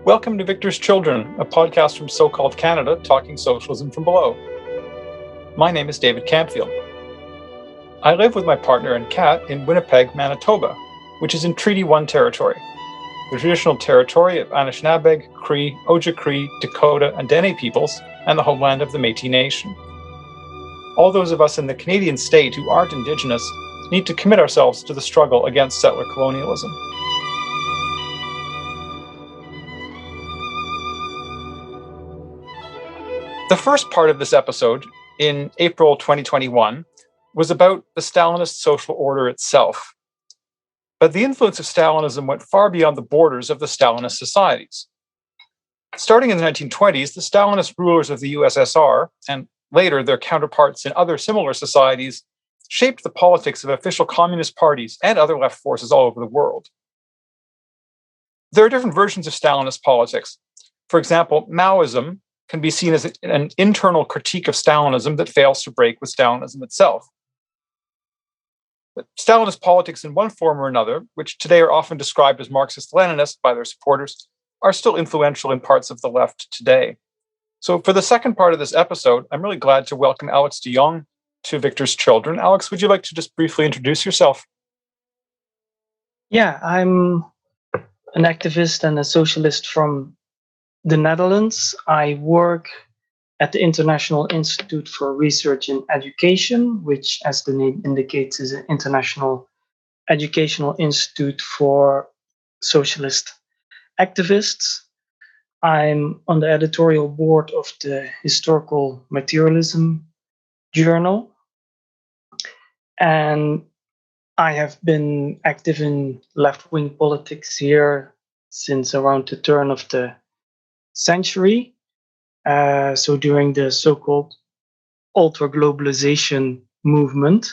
Welcome to Victor's Children, a podcast from so-called Canada talking socialism from below. My name is David Campfield. I live with my partner and cat in Winnipeg, Manitoba, which is in Treaty 1 territory, the traditional territory of Anishinaabe, Cree, Ojibwe, Dakota, and Dene peoples, and the homeland of the Métis Nation. All those of us in the Canadian state who aren't Indigenous need to commit ourselves to the struggle against settler colonialism. The first part of this episode, in April 2021, was about the Stalinist social order itself. But the influence of Stalinism went far beyond the borders of the Stalinist societies. Starting in the 1920s, the Stalinist rulers of the USSR, and later their counterparts in other similar societies, shaped the politics of official communist parties and other left forces all over the world. There are different versions of Stalinist politics. For example, Maoism can be seen as an internal critique of Stalinism that fails to break with Stalinism itself. But Stalinist politics in one form or another, which today are often described as Marxist-Leninist by their supporters, are still influential in parts of the left today. So for the second part of this episode, I'm really glad to welcome Alex de Jong to Victor's Children. Alex, would you like to just briefly introduce yourself? Yeah, I'm an activist and a socialist from the Netherlands. I work at the International Institute for Research in Education, which, as the name indicates, is an international educational institute for socialist activists. I'm on the editorial board of the Historical Materialism Journal, and I have been active in left-wing politics here since around the turn of the century. So during the so-called ultra-globalization movement.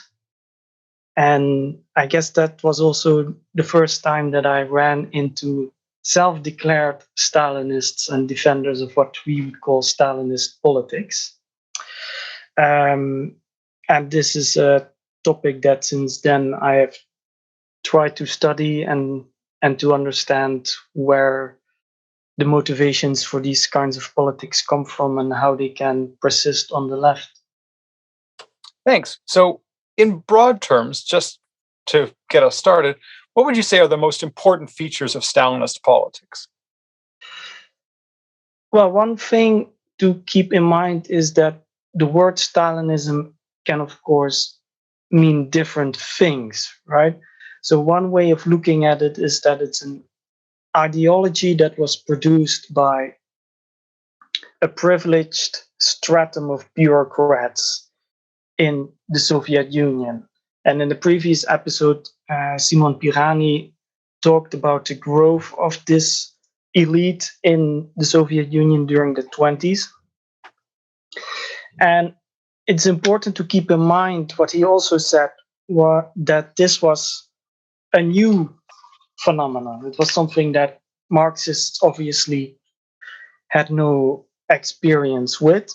And I guess that was also the first time that I ran into self-declared Stalinists and defenders of what we would call Stalinist politics. And this is a topic that since then I have tried to study and to understand where the motivations for these kinds of politics come from and how they can persist on the left. Thanks. So, in broad terms, just to get us started, what would you say are the most important features of Stalinist politics? Well, one thing to keep in mind is that the word Stalinism can, of course, mean different things, right? So one way of looking at it is that it's an ideology that was produced by a privileged stratum of bureaucrats in the Soviet Union. And in the previous episode, Simon Pirani talked about the growth of this elite in the Soviet Union during the 20s. And it's important to keep in mind what he also said, that this was a new phenomenon. It was something that Marxists obviously had no experience with.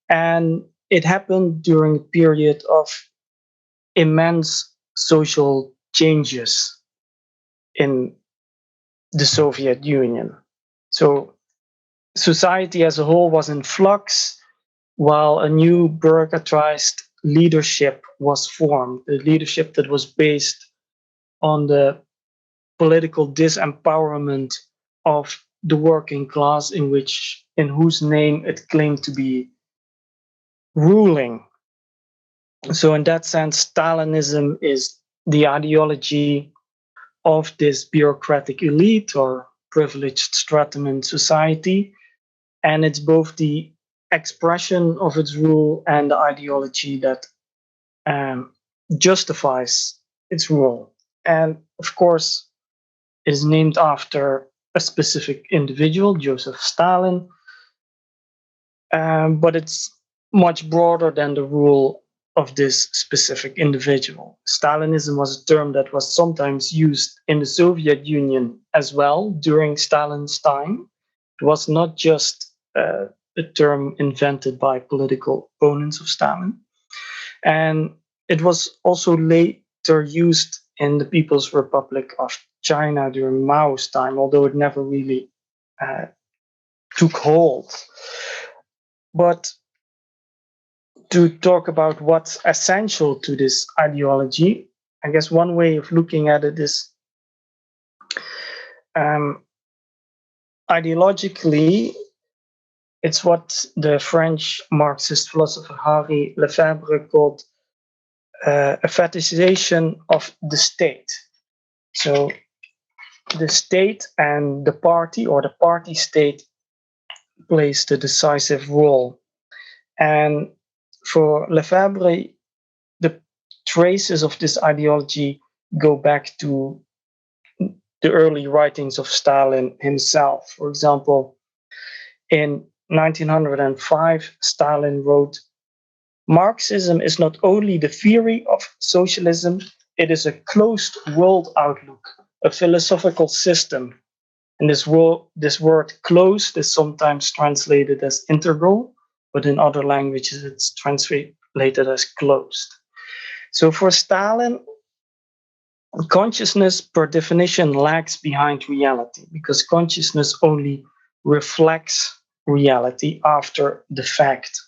And it happened during a period of immense social changes in the Soviet Union. So society as a whole was in flux, while a new bureaucratized leadership was formed, a leadership that was based on the political disempowerment of the working class in whose name it claimed to be ruling. So in that sense, Stalinism is the ideology of this bureaucratic elite or privileged stratum in society, and it's both the expression of its rule and the ideology that justifies its rule. And of course, it is named after a specific individual, Joseph Stalin, but it's much broader than the rule of this specific individual. Stalinism was a term that was sometimes used in the Soviet Union as well during Stalin's time. It was not just a term invented by political opponents of Stalin. And it was also later used in the People's Republic of China during Mao's time, although it never really took hold. But to talk about what's essential to this ideology, I guess one way of looking at it is ideologically, it's what the French Marxist philosopher Henri Lefebvre called a fetishization of the state. So the state and the party, or the party state, plays the decisive role. And for Lefebvre, the traces of this ideology go back to the early writings of Stalin himself. For example, in 1905, Stalin wrote, "Marxism is not only the theory of socialism, it is a closed world outlook, a philosophical system." And this word closed is sometimes translated as integral, but in other languages it's translated as closed. So for Stalin, consciousness per definition lags behind reality, because consciousness only reflects reality after the fact.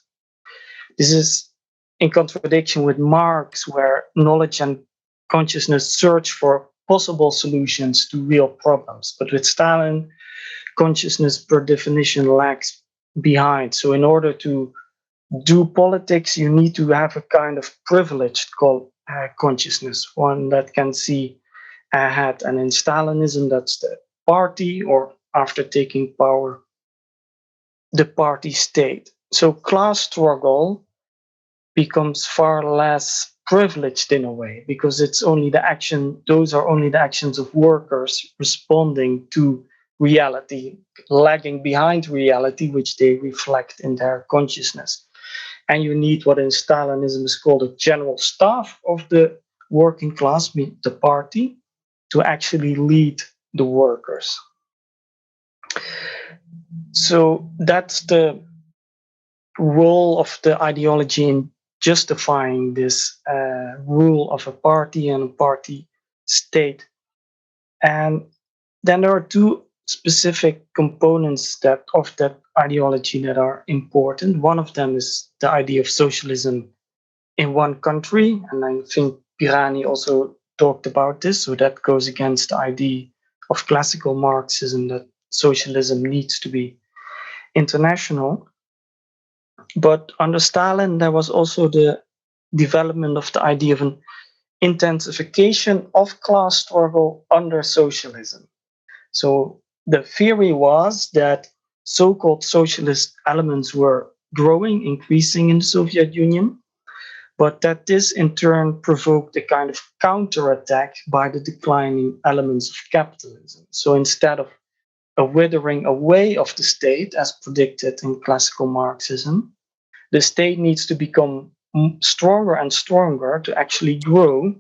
This is in contradiction with Marx, where knowledge and consciousness search for possible solutions to real problems. But with Stalin, consciousness per definition lags behind. So in order to do politics, you need to have a kind of privilege called consciousness, one that can see ahead. And in Stalinism, that's the party, or after taking power, the party state. So class struggle becomes far less privileged in a way, because it's only the action, those are only the actions of workers responding to reality, lagging behind reality, which they reflect in their consciousness. And you need what in Stalinism is called a general staff of the working class, the party, to actually lead the workers. So that's the role of the ideology in justifying this rule of a party and a party state. And then there are two specific components of that ideology that are important. One of them is the idea of socialism in one country, and I think Pirani also talked about this. So that goes against the idea of classical Marxism that socialism needs to be international. But under Stalin, there was also the development of the idea of an intensification of class struggle under socialism. So the theory was that so-called socialist elements were growing, increasing in the Soviet Union, but that this in turn provoked a kind of counterattack by the declining elements of capitalism. So instead of a withering away of the state, as predicted in classical Marxism, the state needs to become stronger and stronger to actually grow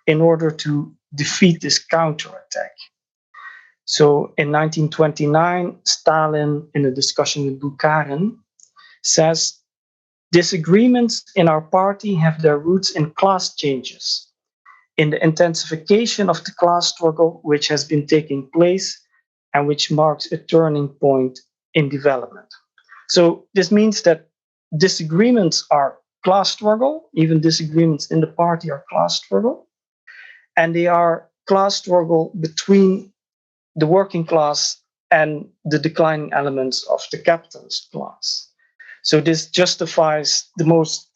in order to defeat this counterattack. So in 1929, Stalin, in a discussion with Bukharin, says, "Disagreements in our party have their roots in class changes, in the intensification of the class struggle which has been taking place and which marks a turning point in development." So this means that disagreements are class struggle, even disagreements in the party are class struggle, and they are class struggle between the working class and the declining elements of the capitalist class. So this justifies the most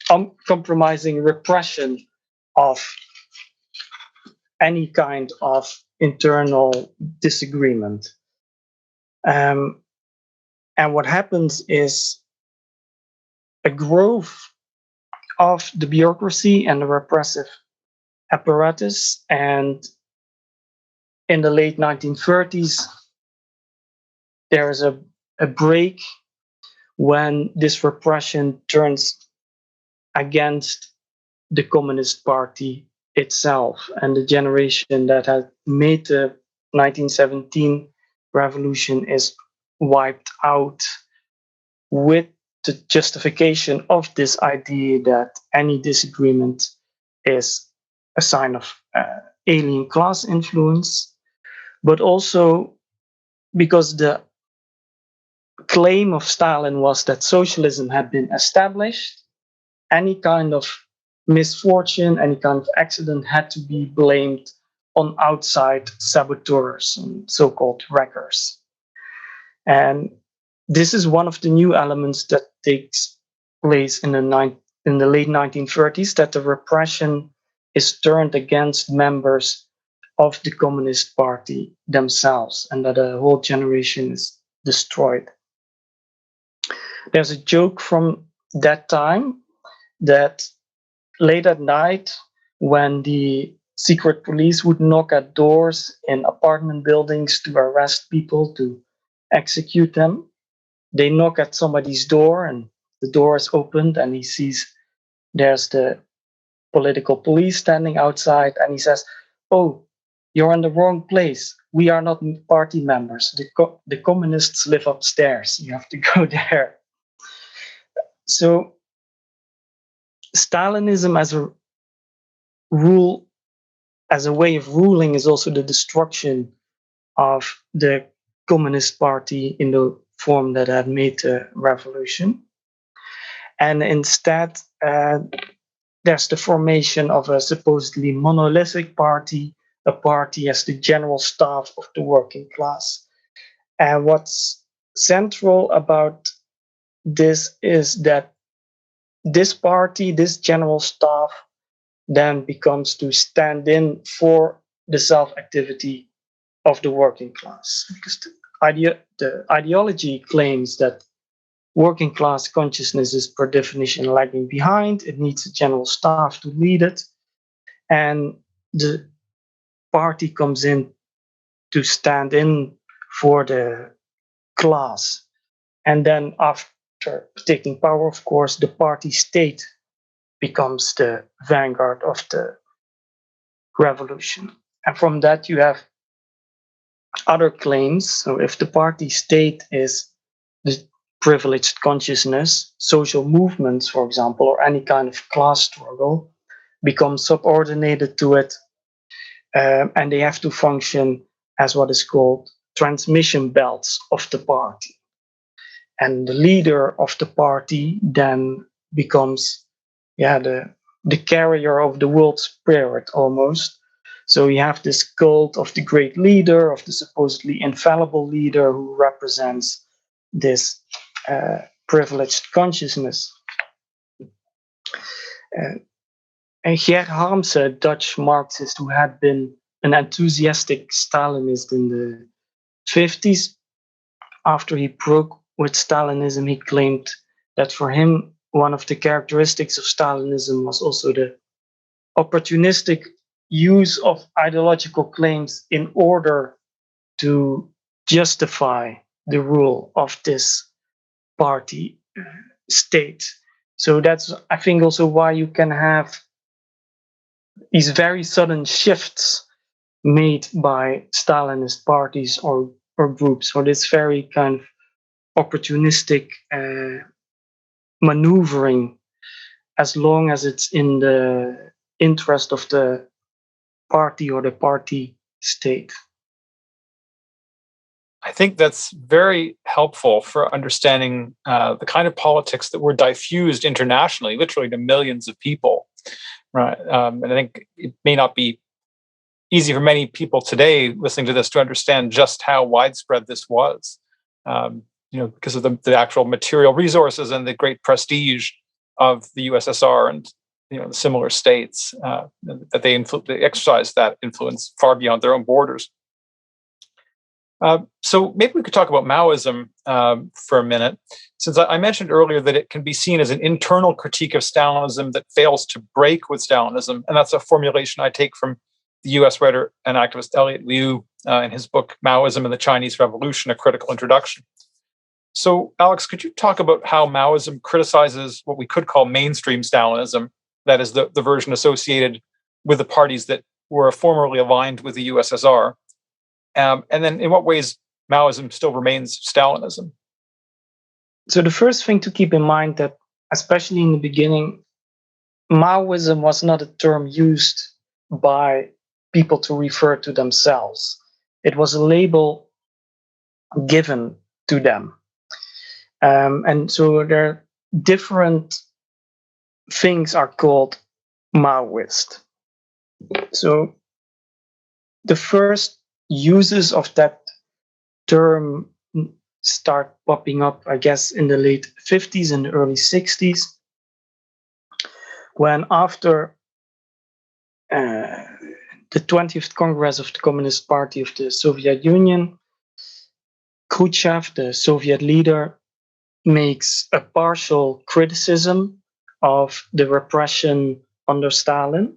uncompromising repression of any kind of internal disagreement. And what happens is a growth of the bureaucracy and the repressive apparatus. And in the late 1930s, there is a break when this repression turns against the Communist Party itself, and the generation that had made the 1917 revolution is wiped out with the justification of this idea that any disagreement is a sign of alien class influence, but also because the claim of Stalin was that socialism had been established, any kind of misfortune, any kind of accident had to be blamed on outside saboteurs and so-called wreckers. And this is one of the new elements that takes place in the late 1930s, that the repression is turned against members of the Communist Party themselves, and that a whole generation is destroyed. There's a joke from that time that late at night, when the secret police would knock at doors in apartment buildings to arrest people, to execute them, they knock at somebody's door and the door is opened and he sees there's the political police standing outside, and he says, "Oh, you're in the wrong place. We are not party members. The communists live upstairs. You have to go there." So Stalinism as a rule, as a way of ruling, is also the destruction of the Communist Party in the form that had made the revolution. And instead, there's the formation of a supposedly monolithic party, a party as the general staff of the working class. And what's central about this is that this party, this general staff, then becomes to stand in for the self-activity of the working class. Because the ideology claims that working class consciousness is per definition lagging behind. It needs a general staff to lead it. And the party comes in to stand in for the class. And then after taking power, of course, the party state becomes the vanguard of the revolution. And from that, you have other claims. So if the party state is the privileged consciousness, social movements, for example, or any kind of class struggle become subordinated to it, and they have to function as what is called transmission belts of the party. And the leader of the party then becomes the carrier of the world spirit almost. So you have this cult of the great leader, of the supposedly infallible leader who represents this privileged consciousness. And Geert Harmse, a Dutch Marxist who had been an enthusiastic Stalinist in the 50s, after he broke with Stalinism, he claimed that for him, one of the characteristics of Stalinism was also the opportunistic use of ideological claims in order to justify the rule of this party state. So that's, I think, also why you can have these very sudden shifts made by Stalinist parties or groups, or this very kind of opportunistic maneuvering, as long as it's in the interest of the party or the party state. I think that's very helpful for understanding the kind of politics that were diffused internationally, literally to millions of people. Right, and I think it may not be easy for many people today listening to this to understand just how widespread this was. Because of the actual material resources and the great prestige of the USSR and the similar states, that they exercised that influence far beyond their own borders. So maybe we could talk about Maoism for a minute, since I mentioned earlier that it can be seen as an internal critique of Stalinism that fails to break with Stalinism, and that's a formulation I take from the US writer and activist Elliott Liu in his book Maoism and the Chinese Revolution, A Critical Introduction. So, Alex, could you talk about how Maoism criticizes what we could call mainstream Stalinism, that is the version associated with the parties that were formerly aligned with the USSR, and then in what ways Maoism still remains Stalinism? So the first thing to keep in mind that, especially in the beginning, Maoism was not a term used by people to refer to themselves. It was a label given to them. And so there are different things are called Maoist. So the first uses of that term start popping up, I guess, in the late 50s and early 60s, when after the 20th Congress of the Communist Party of the Soviet Union, Khrushchev, the Soviet leader, makes a partial criticism of the repression under Stalin.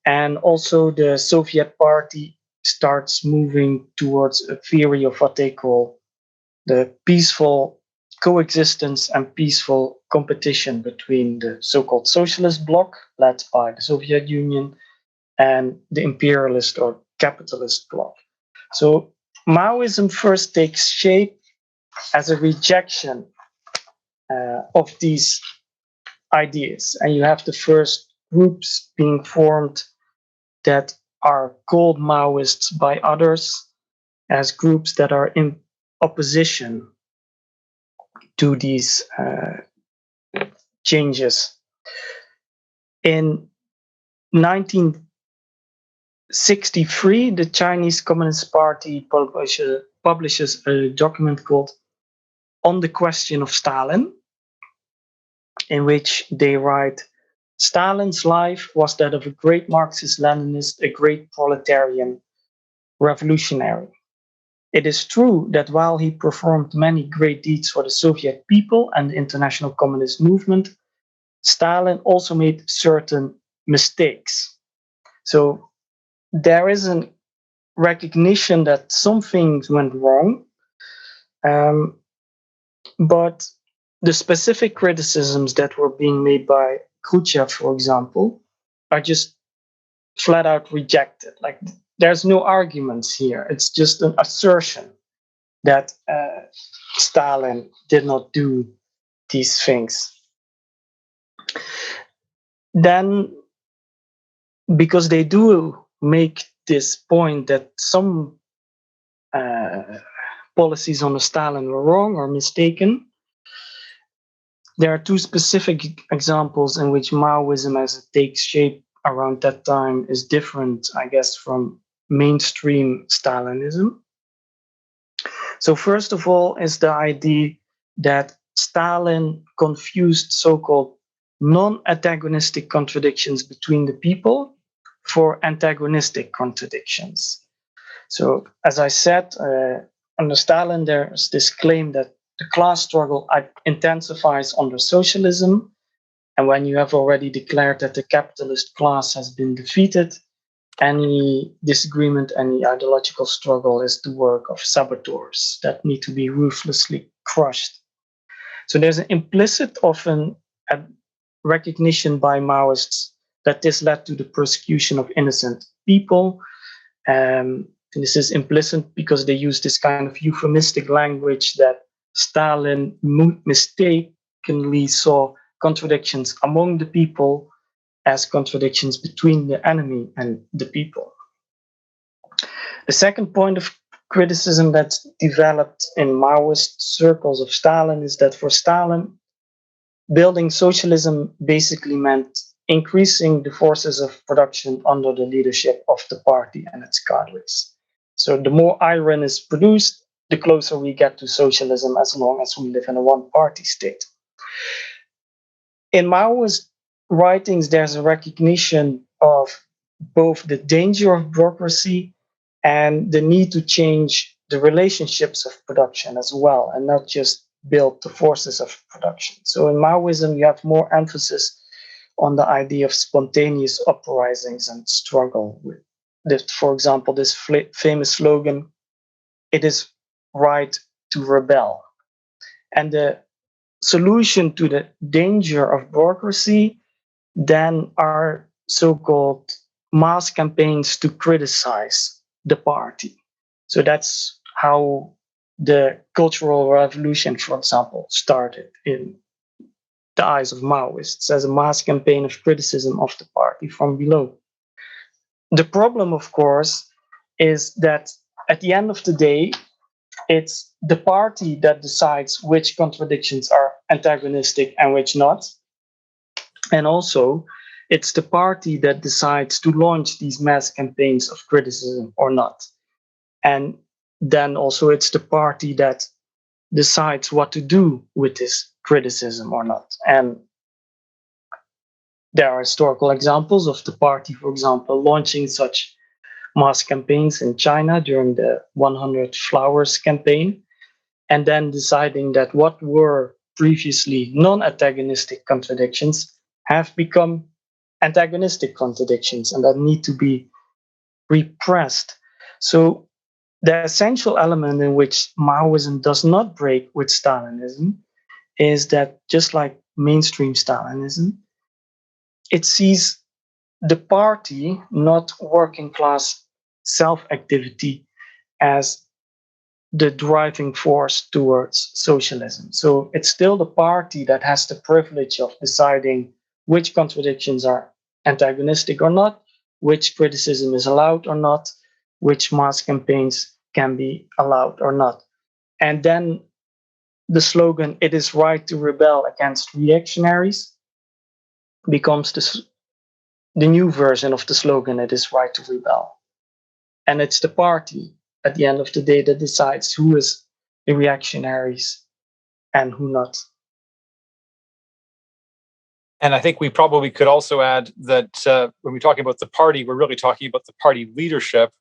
And also the Soviet Party starts moving towards a theory of what they call the peaceful coexistence and peaceful competition between the so-called socialist bloc, led by the Soviet Union, and the imperialist or capitalist bloc. So Maoism first takes shape as a rejection of these ideas. And you have the first groups being formed that are called Maoists by others as groups that are in opposition to these changes. In 1963, the Chinese Communist Party publishes a document called On the Question of Stalin, in which they write, Stalin's life was that of a great Marxist-Leninist, a great proletarian revolutionary. It is true that while he performed many great deeds for the Soviet people and the international communist movement, Stalin also made certain mistakes. So there is a recognition that some things went wrong, but the specific criticisms that were being made by Khrushchev, for example, are just flat out rejected. Like, there's no arguments here. It's just an assertion that Stalin did not do these things. Then, because they do make this point that some policies under Stalin were wrong or mistaken, there are two specific examples in which Maoism, as it takes shape around that time, is different, I guess, from mainstream Stalinism. So first of all is the idea that Stalin confused so-called non-antagonistic contradictions between the people for antagonistic contradictions. So as I said, under Stalin, there's this claim that the class struggle intensifies under socialism. And when you have already declared that the capitalist class has been defeated, any disagreement, any ideological struggle is the work of saboteurs that need to be ruthlessly crushed. So there's an implicit, often a recognition by Maoists that this led to the persecution of innocent people. And this is implicit because they use this kind of euphemistic language that Stalin mistakenly saw contradictions among the people as contradictions between the enemy and the people. The second point of criticism that's developed in Maoist circles of Stalin is that for Stalin, building socialism basically meant increasing the forces of production under the leadership of the party and its cadres. So the more iron is produced, the closer we get to socialism, as long as we live in a one-party state. In Maoist writings, there's a recognition of both the danger of bureaucracy and the need to change the relationships of production as well, and not just build the forces of production. So in Maoism, you have more emphasis on the idea of spontaneous uprisings and struggle with this, for example, this famous slogan, "It is right to rebel." And the solution to the danger of bureaucracy then are so-called mass campaigns to criticize the party. So that's how the Cultural Revolution, for example, started in the eyes of Maoists as a mass campaign of criticism of the party from below. The problem, of course, is that at the end of the day, It's the party that decides which contradictions are antagonistic and which not. And also, it's the party that decides to launch these mass campaigns of criticism or not. And then also, it's the party that decides what to do with this criticism or not. And there are historical examples of the party, for example, launching such mass campaigns in China during the 100 Flowers campaign, and then deciding that what were previously non-antagonistic contradictions have become antagonistic contradictions and that need to be repressed. So the essential element in which Maoism does not break with Stalinism is that, just like mainstream Stalinism, it sees the party, not working class self activity, as the driving force towards socialism. So it's still the party that has the privilege of deciding which contradictions are antagonistic or not, which criticism is allowed or not, which mass campaigns can be allowed or not. And then the slogan, "It is right to rebel against reactionaries," becomes the new version of the slogan, "It is right to rebel." And it's the party at the end of the day that decides who is the reactionaries and who not. And I think we probably could also add that when we're talking about the party, we're really talking about the party leadership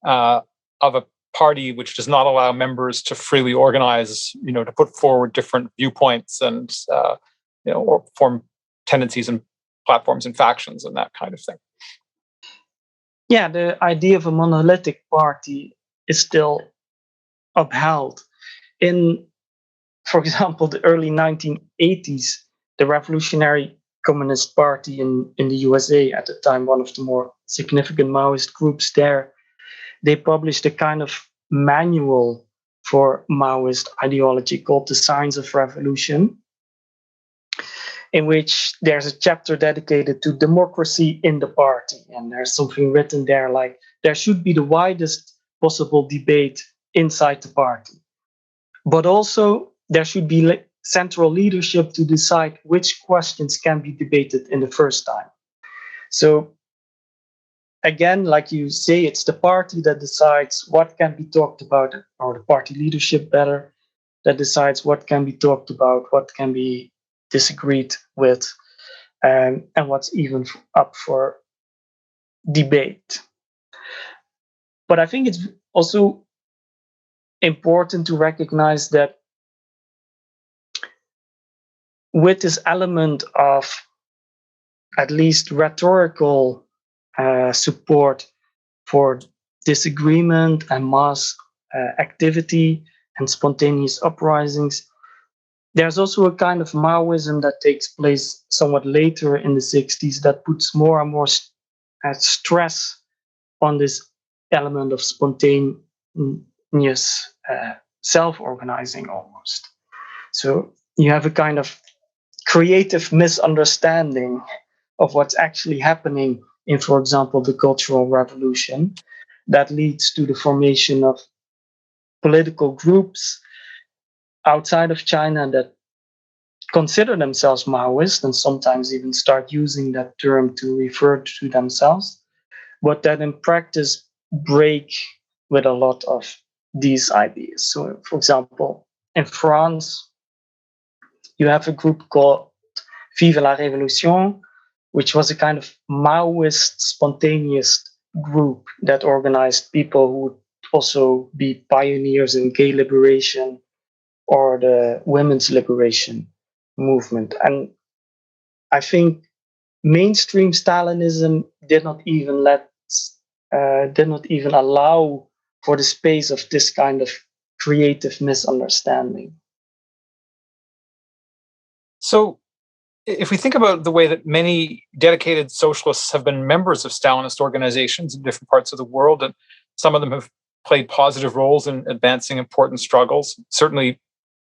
of a party which does not allow members to freely organize, to put forward different viewpoints and, or form tendencies and platforms and factions and that kind of thing. Yeah, the idea of a monolithic party is still upheld. In, for example, the early 1980s, the Revolutionary Communist Party in the USA, at the time one of the more significant Maoist groups there, they published a kind of manual for Maoist ideology called The Signs of Revolution, in which there's a chapter dedicated to democracy in the party. And there's something written there like, there should be the widest possible debate inside the party. But also, there should be central leadership to decide which questions can be debated in the first time. So, again, like you say, it's the party that decides what can be talked about, or the party leadership better, that decides what can be talked about, what can be disagreed with, and what's even up for debate. But I think it's also important to recognize that with this element of at least rhetorical support for disagreement and mass activity and spontaneous uprisings, there's also a kind of Maoism that takes place somewhat later in the 60s that puts more and more stress on this element of spontaneous self-organizing almost. So you have a kind of creative misunderstanding of what's actually happening in, for example, the Cultural Revolution that leads to the formation of political groups outside of China that consider themselves Maoist and sometimes even start using that term to refer to themselves, but that in practice break with a lot of these ideas. So, for example, in France, you have a group called Vive la Révolution, which was a kind of Maoist spontaneous group that organized people who would also be pioneers in gay liberation or the women's liberation movement. And I think mainstream Stalinism did not even allow for the space of this kind of creative misunderstanding. So if we think about the way that many dedicated socialists have been members of Stalinist organizations in different parts of the world, and some of them have played positive roles in advancing important struggles. Certainly,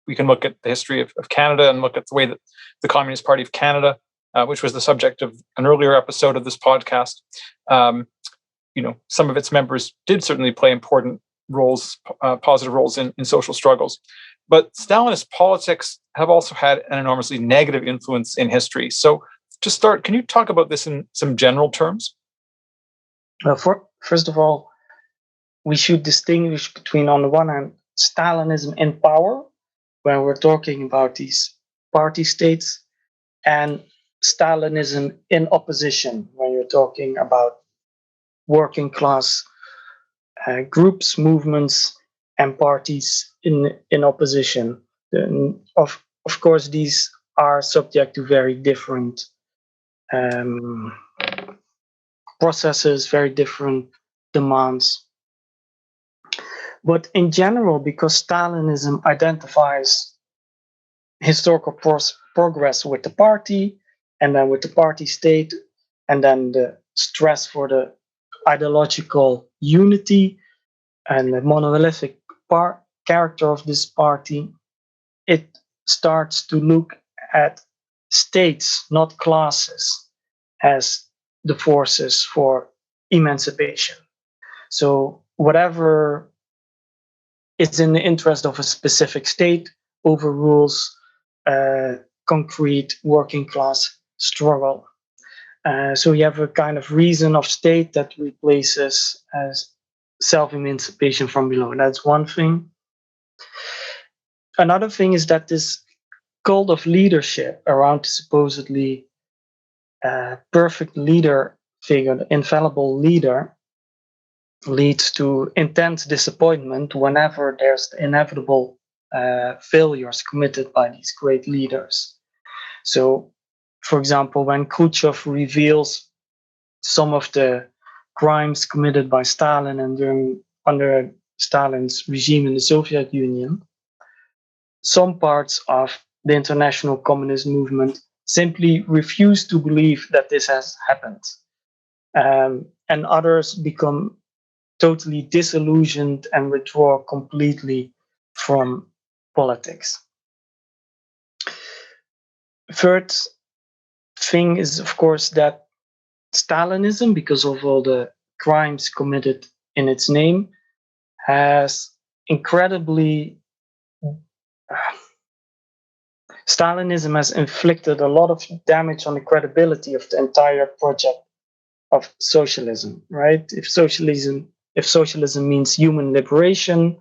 we can look at the history of Canada and look at the way that the Communist Party of Canada, which was the subject of an earlier episode of this podcast, some of its members did certainly play important positive roles in social struggles. But Stalinist politics have also had an enormously negative influence in history. So to start, can you talk about this in some general terms? First of all, we should distinguish between, on the one hand, Stalinism in power, when we're talking about these party states, and Stalinism in opposition, when you're talking about working class groups, movements, and parties in opposition. Of course, these are subject to very different processes, very different demands. But in general, because Stalinism identifies historical progress with the party, and then with the party state, and then the stress for the ideological unity and the monolithic character of this party, it starts to look at states, not classes, as the forces for emancipation. So whatever is in the interest of a specific state overrules concrete working class struggle. So you have a kind of reason of state that replaces as self-emancipation from below. That's one thing. Another thing is that this cult of leadership around the supposedly perfect leader figure, the infallible leader, leads to intense disappointment whenever there's the inevitable failures committed by these great leaders. So, for example, when Khrushchev reveals some of the crimes committed by Stalin and under Stalin's regime in the Soviet Union, some parts of the international communist movement simply refuse to believe that this has happened. And others become totally disillusioned and withdraw completely from politics. Third thing is, of course, that Stalinism, because of all the crimes committed in its name, has incredibly Stalinism has inflicted a lot of damage on the credibility of the entire project of socialism, right? If socialism means human liberation,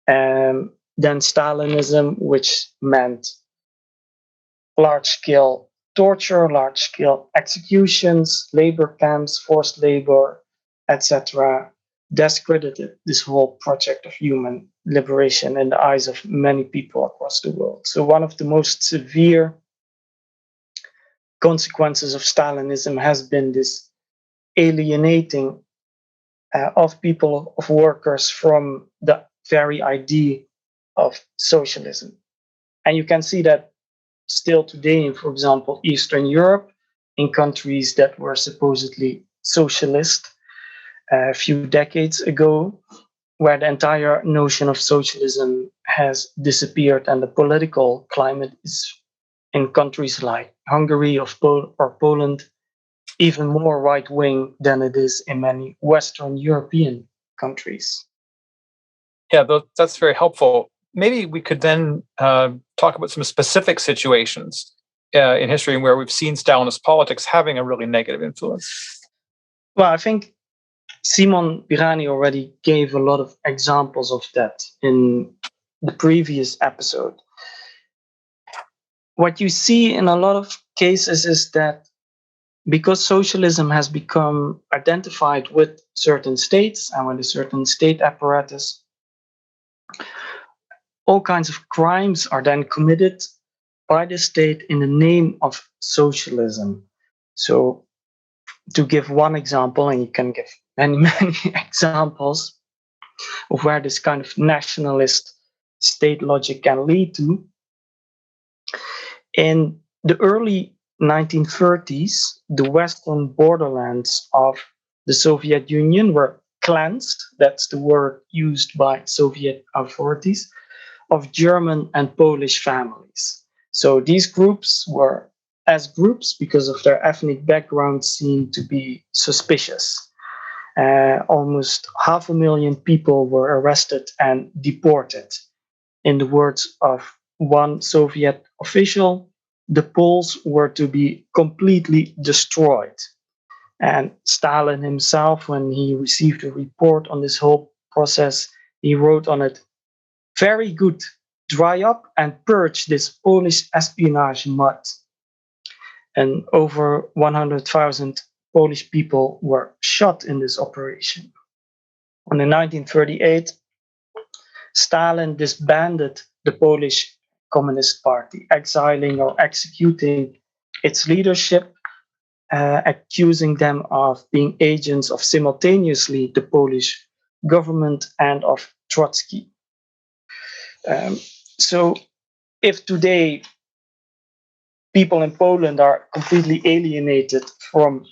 then Stalinism, which meant large-scale torture, large-scale executions, labor camps, forced labor, etc., discredited this whole project of human liberation in the eyes of many people across the world. So one of the most severe consequences of Stalinism has been this alienating of people, of workers, from the very idea of socialism. And you can see that still today in, for example, Eastern Europe, in countries that were supposedly socialist a few decades ago, where the entire notion of socialism has disappeared, and the political climate is in countries like Hungary or Poland even more right-wing than it is in many Western European countries. Yeah, that's very helpful. Maybe we could then talk about some specific situations in history where we've seen Stalinist politics having a really negative influence. Well, I think Simon Pirani already gave a lot of examples of that in the previous episode. What you see in a lot of cases is that because socialism has become identified with certain states and with a certain state apparatus, all kinds of crimes are then committed by the state in the name of socialism. So, to give one example, and you can give many, many examples of where this kind of nationalist state logic can lead to. In the early 1930s, the western borderlands of the Soviet Union were cleansed, that's the word used by Soviet authorities, of German and Polish families. So these groups were, as groups, because of their ethnic background, seen to be suspicious. Almost 500,000 people were arrested and deported. In the words of one Soviet official, the Poles were to be completely destroyed. And Stalin himself, when he received a report on this whole process, he wrote on it, "Very good, dry up and purge this Polish espionage mud." And over 100,000 Polish people were shot in this operation. And in 1938, Stalin disbanded the Polish Communist Party, exiling or executing its leadership, accusing them of being agents of simultaneously the Polish government and of Trotsky. So, if today people in Poland are completely alienated from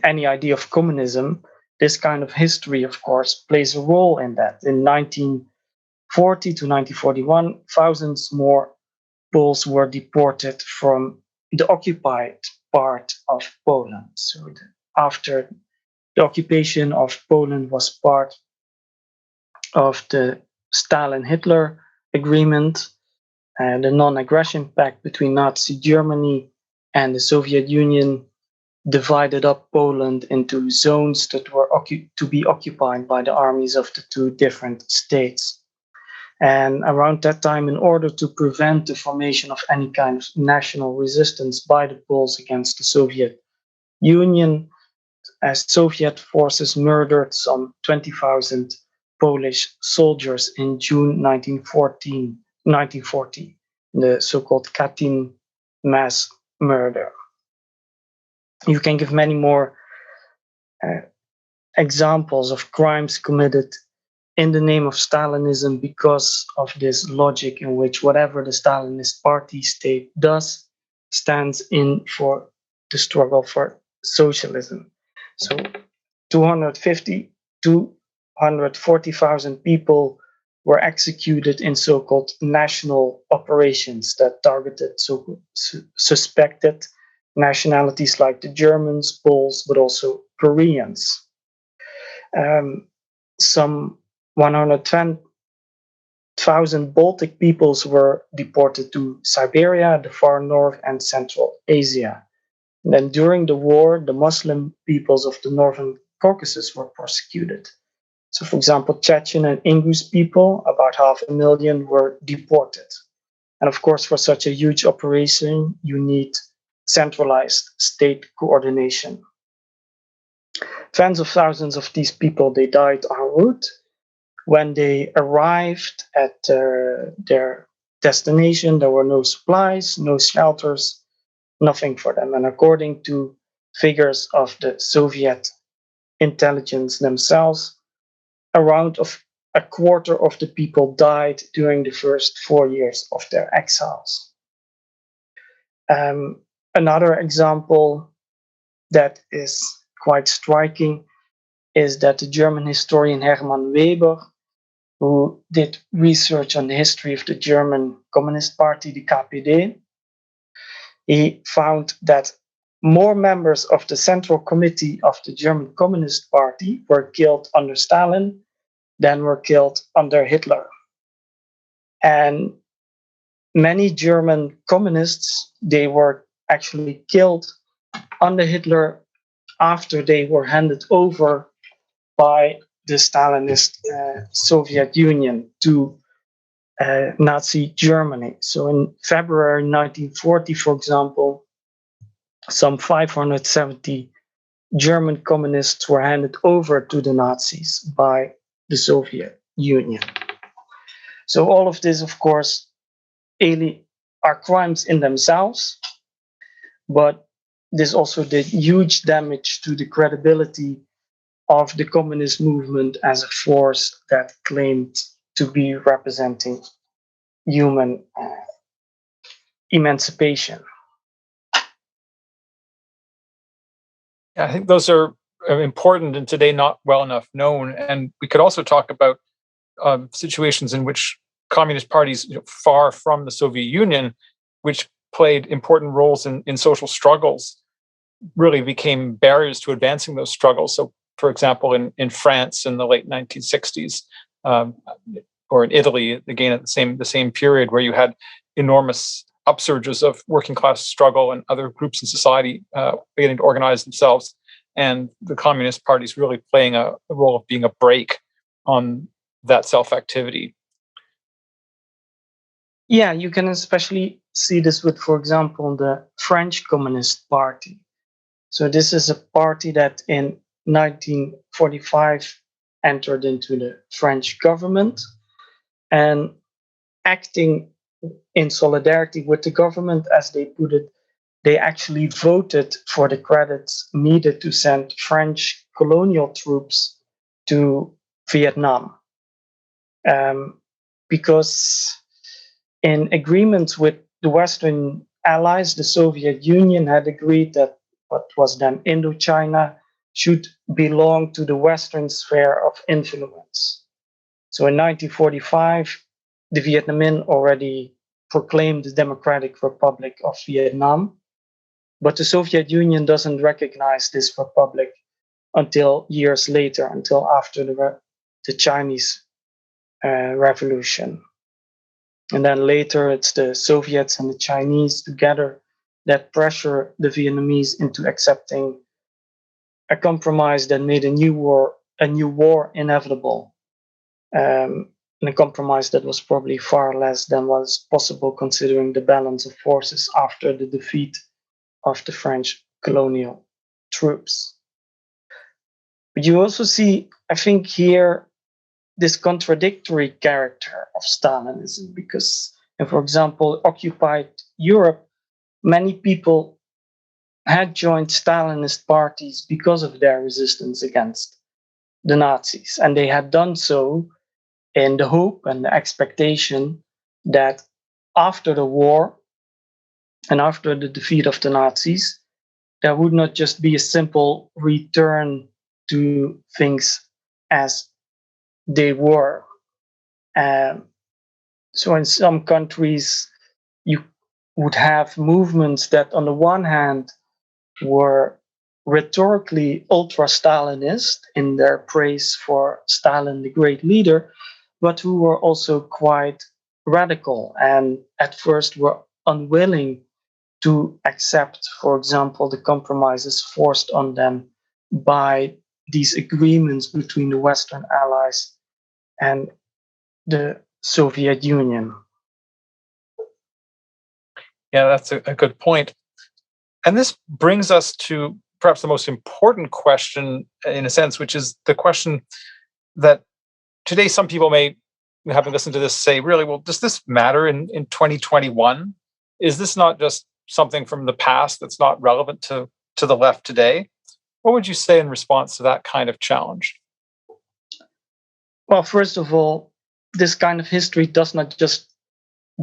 any idea of communism, this kind of history, of course, plays a role in that. In 1940 to 1941, thousands more Poles were deported from the occupied part of Poland. So after the occupation of Poland was part of the Stalin-Hitler agreement and the non-aggression pact between Nazi Germany and the Soviet Union divided up Poland into zones that were to be occupied by the armies of the two different states. And around that time, in order to prevent the formation of any kind of national resistance by the Poles against the Soviet Union, as Soviet forces murdered some 20,000 Polish soldiers in June 1940, the so-called Katyn mass murder. You can give many more examples of crimes committed in the name of Stalinism because of this logic in which whatever the Stalinist party state does stands in for the struggle for socialism. So 240,000 people were executed in so-called national operations that targeted suspected nationalities like the Germans, Poles, but also Koreans. Some 110,000 Baltic peoples were deported to Siberia, the far north, and Central Asia. And then during the war, the Muslim peoples of the Northern Caucasus were persecuted. So, for example, Chechen and Ingus people, about 500,000, were deported. And of course, for such a huge operation, you need centralized state coordination. Tens of thousands of these people, they died en route. When they arrived at their destination, there were no supplies, no shelters, nothing for them. And according to figures of the Soviet intelligence themselves, around a quarter of the people died during the first 4 years of their exiles. Another example that is quite striking is that the German historian Hermann Weber, who did research on the history of the German Communist Party, the KPD, he found that more members of the Central Committee of the German Communist Party were killed under Stalin than were killed under Hitler. And many German communists, they were actually killed under Hitler after they were handed over by the Stalinist Soviet Union to Nazi Germany. So in February 1940, for example, some 570 German communists were handed over to the Nazis by the Soviet Union. So all of this, of course, are crimes in themselves, but this also did huge damage to the credibility of the communist movement as a force that claimed to be representing human emancipation. I think those are important and today not well enough known. And we could also talk about situations in which communist parties far from the Soviet Union, which played important roles in social struggles. really became barriers to advancing those struggles. So, for example, in France in the late 1960s, or in Italy, again at the same period, where you had enormous upsurges of working class struggle and other groups in society beginning to organize themselves, and the Communist parties really playing a role of being a brake on that self activity. Yeah, you can especially see this with, for example, the French Communist Party. So this is a party that in 1945 entered into the French government, and acting in solidarity with the government, as they put it, they actually voted for the credits needed to send French colonial troops to Vietnam. Because in agreement with the Western allies, the Soviet Union had agreed that what was then Indochina should belong to the Western sphere of influence. So in 1945, the Viet Minh already proclaimed the Democratic Republic of Vietnam, but the Soviet Union doesn't recognize this republic until years later, until after the Chinese Revolution. And then later, it's the Soviets and the Chinese together that pressure the Vietnamese into accepting a compromise that made a new war inevitable. And a compromise that was probably far less than was possible considering the balance of forces after the defeat of the French colonial troops. But you also see, I think, here this contradictory character of Stalinism, because, for example, occupied Europe, many people had joined Stalinist parties because of their resistance against the Nazis, and they had done so in the hope and the expectation that after the war and after the defeat of the Nazis, there would not just be a simple return to things as they were. So in some countries, you would have movements that, on the one hand, were rhetorically ultra-Stalinist in their praise for Stalin, the great leader, but who were also quite radical and at first were unwilling to accept, for example, the compromises forced on them by these agreements between the Western allies and the Soviet Union. Yeah, that's a good point. And this brings us to perhaps the most important question, in a sense, which is the question that today some people may, having listened to this, say, really, well, does this matter in 2021? Is this not just something from the past that's not relevant to the left today? What would you say in response to that kind of challenge? Well, first of all, this kind of history does not just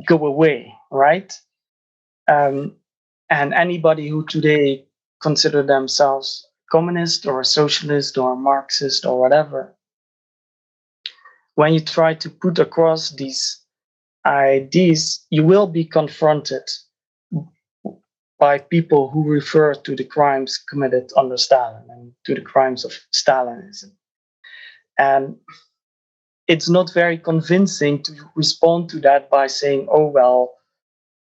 go away, right? And anybody who today consider themselves communist or a socialist or a Marxist or whatever, when you try to put across these ideas, you will be confronted by people who refer to the crimes committed under Stalin and to the crimes of Stalinism. And it's not very convincing to respond to that by saying, oh, well,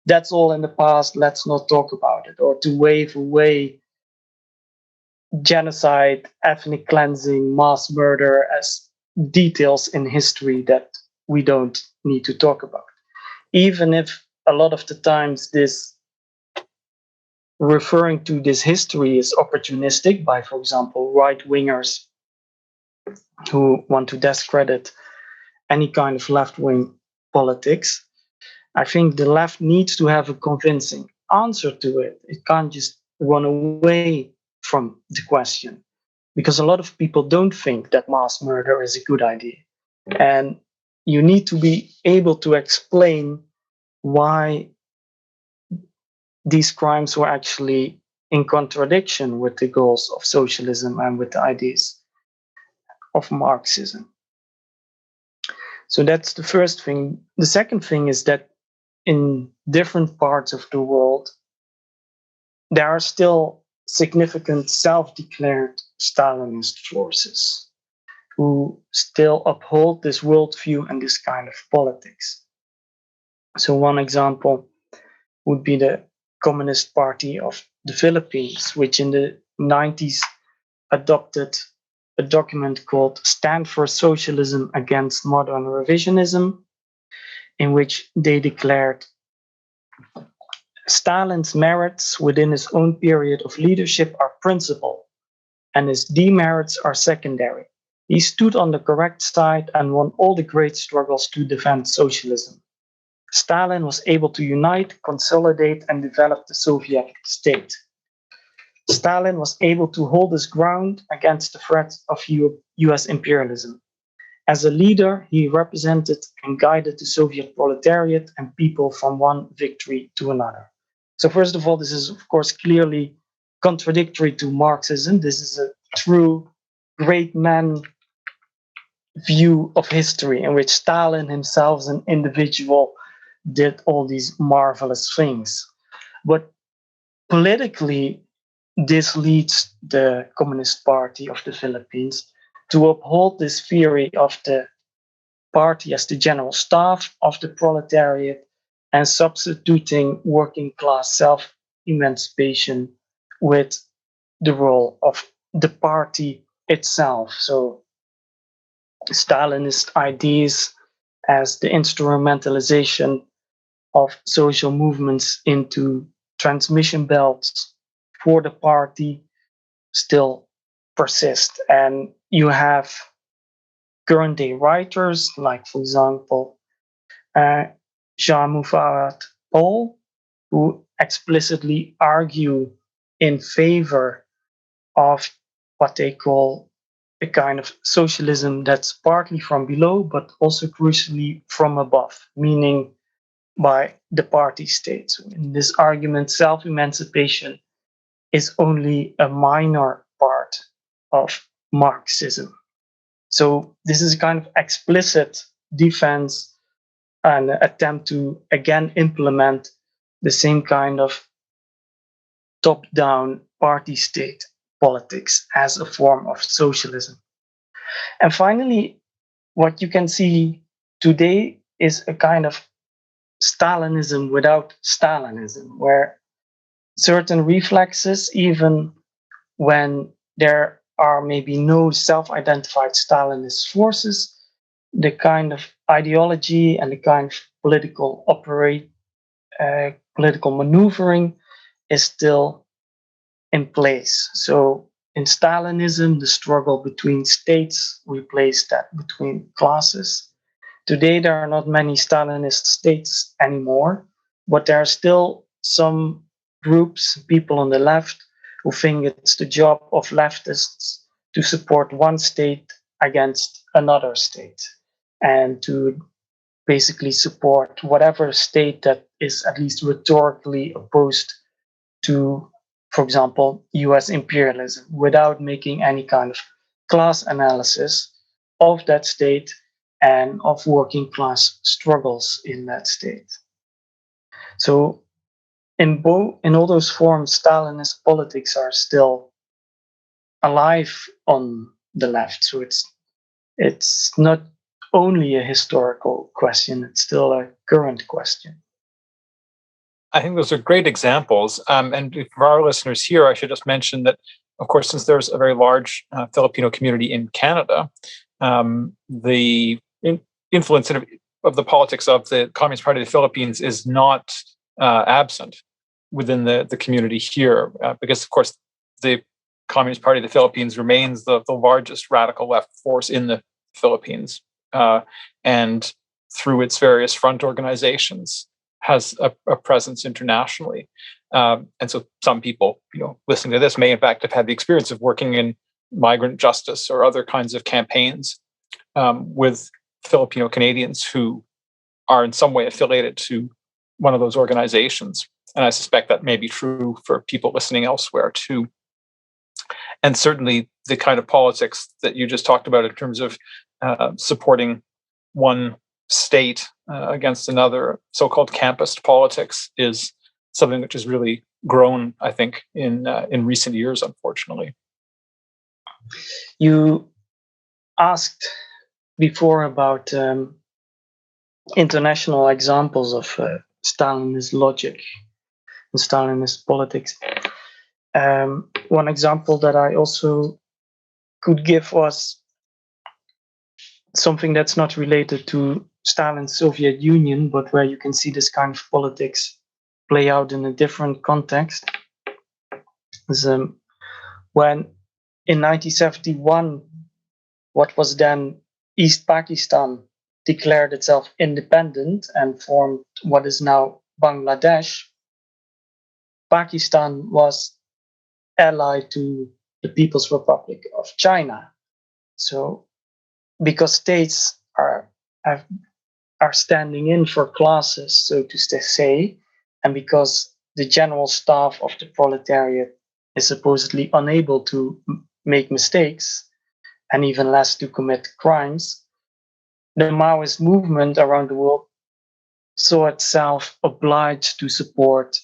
that's all in the past, let's not talk about it, or to wave away genocide, ethnic cleansing, mass murder as details in history that we don't need to talk about. Even if a lot of the times this referring to this history is opportunistic by, for example, right-wingers who want to discredit any kind of left-wing politics, I think the left needs to have a convincing answer to it. It can't just run away from the question, because a lot of people don't think that mass murder is a good idea. And you need to be able to explain why these crimes were actually in contradiction with the goals of socialism and with the ideas of Marxism. So that's the first thing. The second thing is that in different parts of the world, there are still significant self-declared Stalinist forces who still uphold this worldview and this kind of politics. So one example would be the Communist Party of the Philippines, which in the 90s adopted a document called Stand for Socialism Against Modern Revisionism, in which they declared Stalin's merits within his own period of leadership are principal, and his demerits are secondary. He stood on the correct side and won all the great struggles to defend socialism. Stalin was able to unite, consolidate, and develop the Soviet state. Stalin was able to hold his ground against the threat of US imperialism. As a leader, he represented and guided the Soviet proletariat and people from one victory to another. So first of all, this is of course clearly contradictory to Marxism. This is a true great man view of history in which Stalin himself as an individual did all these marvelous things. But politically, this leads the Communist Party of the Philippines to uphold this theory of the party as the general staff of the proletariat and substituting working class self-emancipation with the role of the party itself. So Stalinist ideas as the instrumentalization of social movements into transmission belts for the party still persist. And you have current day writers like, for example, Jean-Mufarad Paul, who explicitly argue in favor of what they call a kind of socialism that's partly from below, but also crucially from above, meaning by the party state. So in this argument, self-emancipation is only a minor part of Marxism. So this is a kind of explicit defense and attempt to again implement the same kind of top-down party state politics as a form of socialism. And finally, what you can see today is a kind of Stalinism without Stalinism, where certain reflexes, even when there are maybe no self-identified Stalinist forces, the kind of ideology and the kind of political political maneuvering is still in place. So in Stalinism, the struggle between states replaced that between classes. Today, there are not many Stalinist states anymore, but there are still some groups, people on the left, who think it's the job of leftists to support one state against another state and to basically support whatever state that is at least rhetorically opposed to, for example, US imperialism, without making any kind of class analysis of that state and of working class struggles in that state. So in all those forms, Stalinist politics are still alive on the left. So it's not only a historical question, it's still a current question. I think those are great examples. And for our listeners here, I should just mention that, of course, since there's a very large Filipino community in Canada, the influence of the politics of the Communist Party of the Philippines is not absent within the community here, because, of course, the Communist Party of the Philippines remains the largest radical left force in the Philippines, and through its various front organizations has a presence internationally. And so some people, listening to this may in fact have had the experience of working in migrant justice or other kinds of campaigns with Filipino Canadians who are in some way affiliated to one of those organizations. And I suspect that may be true for people listening elsewhere too. And certainly the kind of politics that you just talked about in terms of supporting one state against another, so-called campus politics, is something which is really grown, I think, in recent years, unfortunately. You asked before about international examples of Stalinist logic and Stalinist politics. One example that I also could give was something that's not related to Stalin's Soviet Union, but where you can see this kind of politics play out in a different context. Is, when in 1971, what was then East Pakistan declared itself independent and formed what is now Bangladesh, Pakistan was allied to the People's Republic of China. So, because states are standing in for classes, so to say, and because the general staff of the proletariat is supposedly unable to make mistakes, and even less to commit crimes, the Maoist movement around the world saw itself obliged to support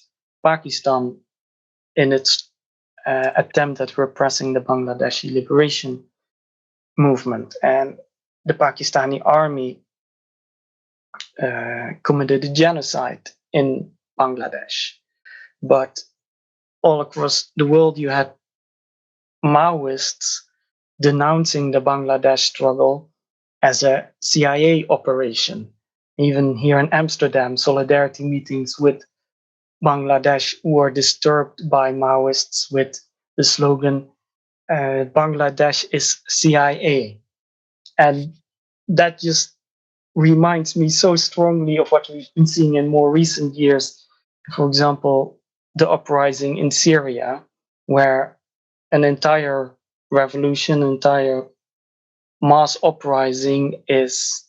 Pakistan in its attempt at repressing the Bangladeshi liberation movement. And the Pakistani army committed a genocide in Bangladesh. But all across the world, you had Maoists denouncing the Bangladesh struggle as a CIA operation. Even here in Amsterdam, solidarity meetings with Bangladesh were disturbed by Maoists with the slogan, Bangladesh is CIA. And that just reminds me so strongly of what we've been seeing in more recent years. For example, the uprising in Syria, where an entire revolution, entire mass uprising is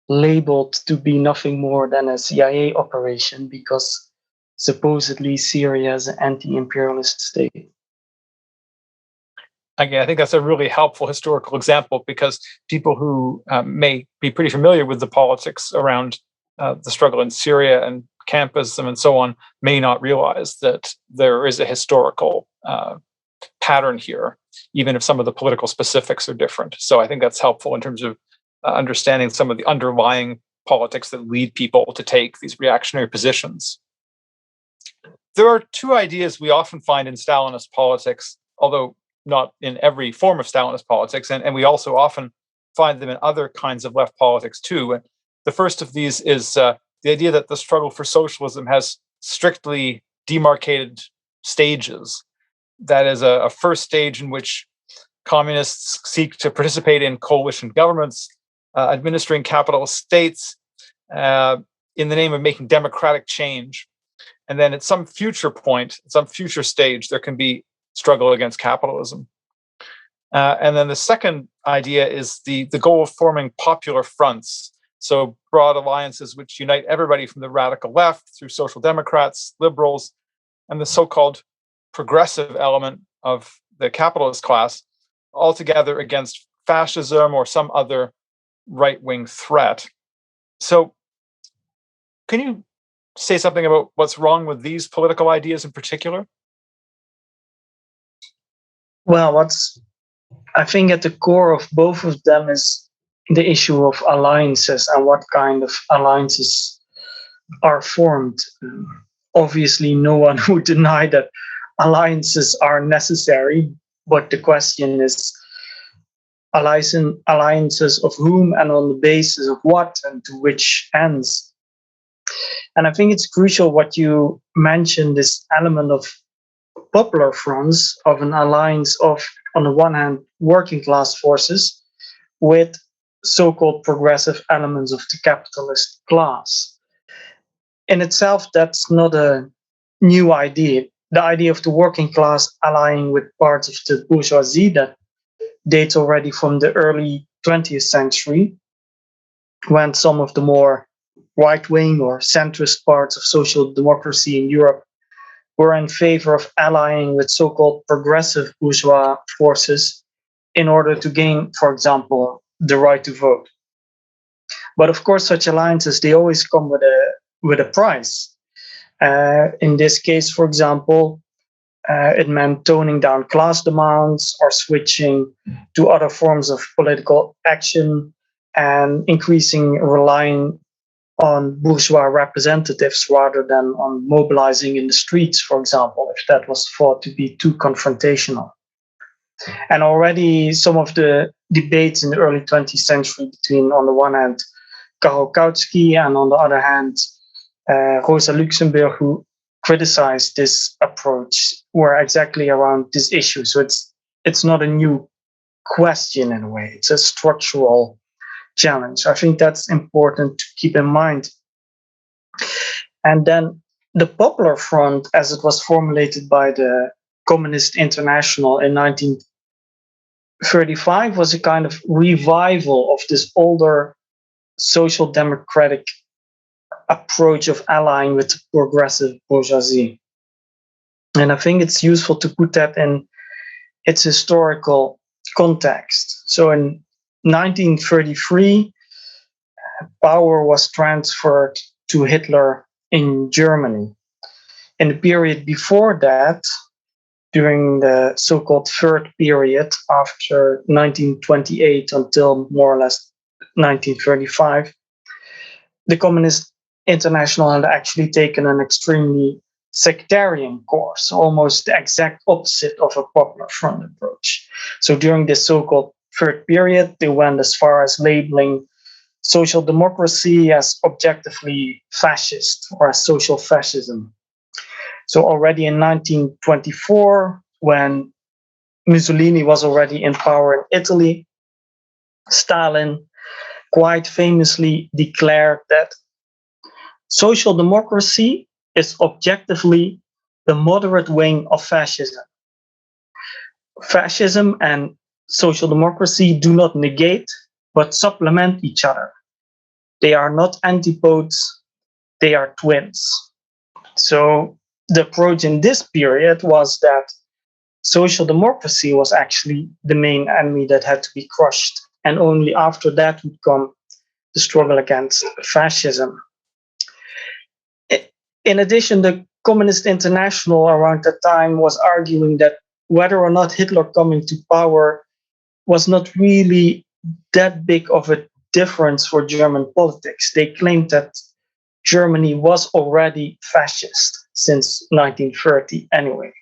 labeled to be nothing more than a CIA operation because supposedly Syria is an anti-imperialist state. Again, I think that's a really helpful historical example because people who may be pretty familiar with the politics around the struggle in Syria and campism and so on may not realize that there is a historical pattern here, even if some of the political specifics are different. So I think that's helpful in terms of understanding some of the underlying politics that lead people to take these reactionary positions. There are two ideas we often find in Stalinist politics, although not in every form of Stalinist politics, and we also often find them in other kinds of left politics too. And the first of these is the idea that the struggle for socialism has strictly demarcated stages. That is a first stage in which communists seek to participate in coalition governments, administering capitalist states in the name of making democratic change. And then at some future point, at some future stage, there can be struggle against capitalism. And then the second idea is the goal of forming popular fronts. So broad alliances which unite everybody from the radical left through social democrats, liberals, and the so-called progressive element of the capitalist class, all together against fascism or some other right-wing threat. So can you say something about what's wrong with these political ideas in particular? Well, I think at the core of both of them is the issue of alliances and what kind of alliances are formed. Obviously, no one would deny that alliances are necessary, but the question is alliances of whom and on the basis of what and to which ends. And I think it's crucial what you mentioned, this element of popular fronts, of an alliance of, on the one hand, working class forces with so-called progressive elements of the capitalist class. In itself, that's not a new idea. The idea of the working class allying with parts of the bourgeoisie that dates already from the early 20th century, when some of the more right-wing or centrist parts of social democracy in Europe were in favor of allying with so-called progressive bourgeois forces in order to gain, for example, the right to vote. But of course, such alliances, they always come with a price. In this case, for example, it meant toning down class demands or switching to other forms of political action and increasing relying on bourgeois representatives rather than on mobilizing in the streets, for example, if that was thought to be too confrontational. And already some of the debates in the early 20th century between, on the one hand, Karol Kautsky and on the other hand, Rosa Luxemburg, who criticized this approach, were exactly around this issue. So it's not a new question in a way, it's a structural challenge. I think that's important to keep in mind. And then the Popular Front, as it was formulated by the Communist International in 1935, was a kind of revival of this older social democratic approach of allying with the progressive bourgeoisie. And I think it's useful to put that in its historical context. So in 1933, power was transferred to Hitler in Germany. In the period before that, during the so-called third period after 1928 until more or less 1935, the Communist International had actually taken an extremely sectarian course, almost the exact opposite of a Popular Front approach. So during this so-called third period, they went as far as labeling social democracy as objectively fascist or as social fascism. So already in 1924, when Mussolini was already in power in Italy, Stalin quite famously declared that social democracy is objectively the moderate wing of fascism. Fascism and social democracy do not negate, but supplement each other. They are not antipodes, they are twins. So the approach in this period was that social democracy was actually the main enemy that had to be crushed. And only after that would come the struggle against fascism. In addition, the Communist International around that time was arguing that whether or not Hitler coming to power was not really that big of a difference for German politics. They claimed that Germany was already fascist since 1930 anyway.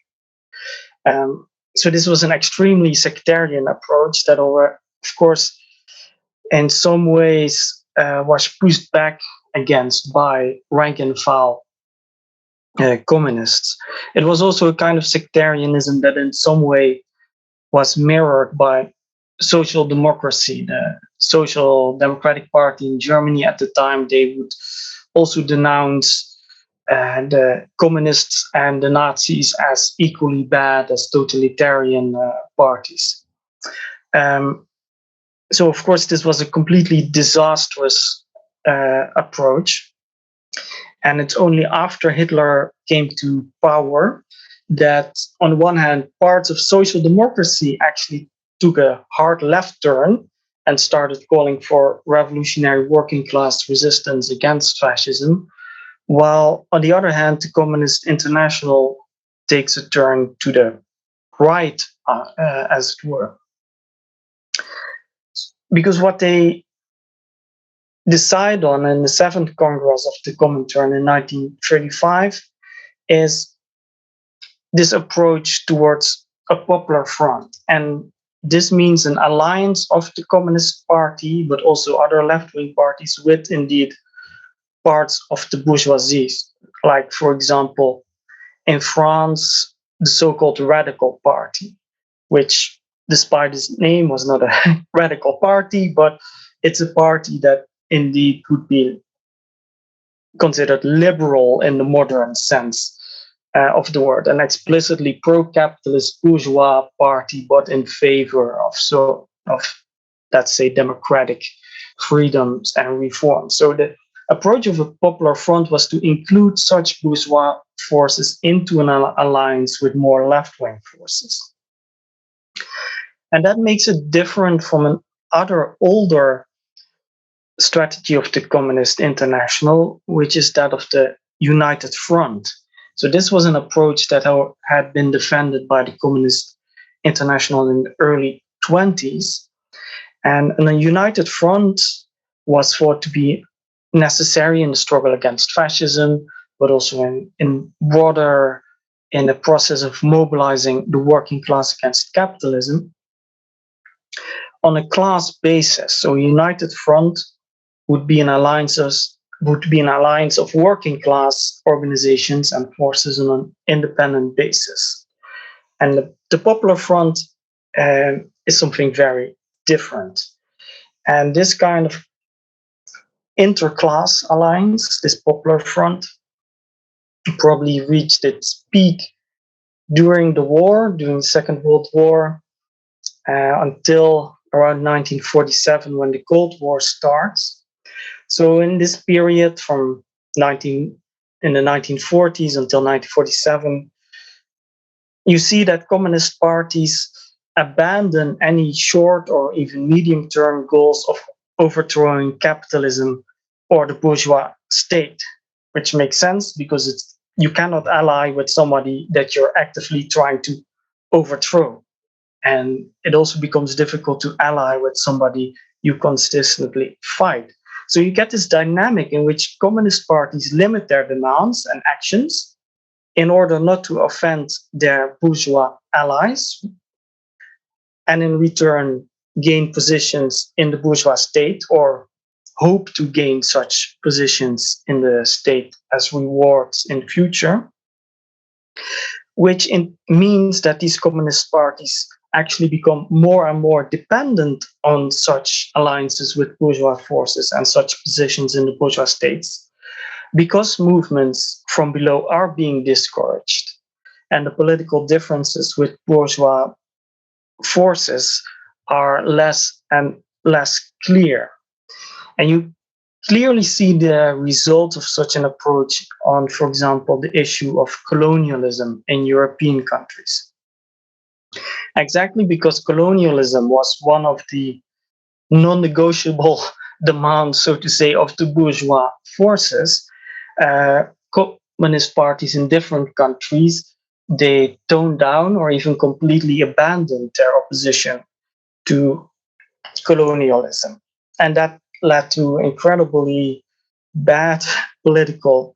So this was an extremely sectarian approach that, of course, in some ways was pushed back against by rank and file communists. It was also a kind of sectarianism that in some way was mirrored by social democracy. The Social Democratic Party in Germany at the time, they would also denounce the communists and the Nazis as equally bad as totalitarian parties. So, of course, this was a completely disastrous approach. And it's only after Hitler came to power that, on one hand, parts of social democracy actually took a hard left turn and started calling for revolutionary working class resistance against fascism, while, on the other hand, the Communist International takes a turn to the right, as it were. Because what they decide on in the 7th Congress of the Comintern in 1935 is this approach towards a popular front. And this means an alliance of the Communist Party, but also other left-wing parties with, indeed, parts of the bourgeoisie. Like, for example, in France, the so-called Radical Party, which, despite its name, was not a radical party, but it's a party that indeed would be considered liberal in the modern sense of the word, an explicitly pro-capitalist bourgeois party, but in favor of let's say, democratic freedoms and reforms. So the approach of a popular front was to include such bourgeois forces into an alliance with more left-wing forces. And that makes it different from an other older strategy of the Communist International, which is that of the united front. So this was an approach that had been defended by the Communist International in the early 20s. And a united front was thought to be necessary in the struggle against fascism, but also in broader in the process of mobilizing the working class against capitalism on a class basis. So a united front would be an alliance of working class organizations and forces on an independent basis. And the Popular Front is something very different. And this kind of interclass alliance, this Popular Front, probably reached its peak during the Second World War, until around 1947 when the Cold War starts. So in this period from in the 1940s until 1947, you see that communist parties abandon any short or even medium-term goals of overthrowing capitalism or the bourgeois state, which makes sense because you cannot ally with somebody that you're actively trying to overthrow. And it also becomes difficult to ally with somebody you consistently fight. So you get this dynamic in which communist parties limit their demands and actions in order not to offend their bourgeois allies, and in return gain positions in the bourgeois state or hope to gain such positions in the state as rewards in the future, which means that these communist parties actually become more and more dependent on such alliances with bourgeois forces and such positions in the bourgeois states, because movements from below are being discouraged and the political differences with bourgeois forces are less and less clear. And you clearly see the result of such an approach on, for example, the issue of colonialism in European countries. Exactly because colonialism was one of the non-negotiable demands, so to say, of the bourgeois forces, communist parties in different countries, they toned down or even completely abandoned their opposition to colonialism. And that led to incredibly bad political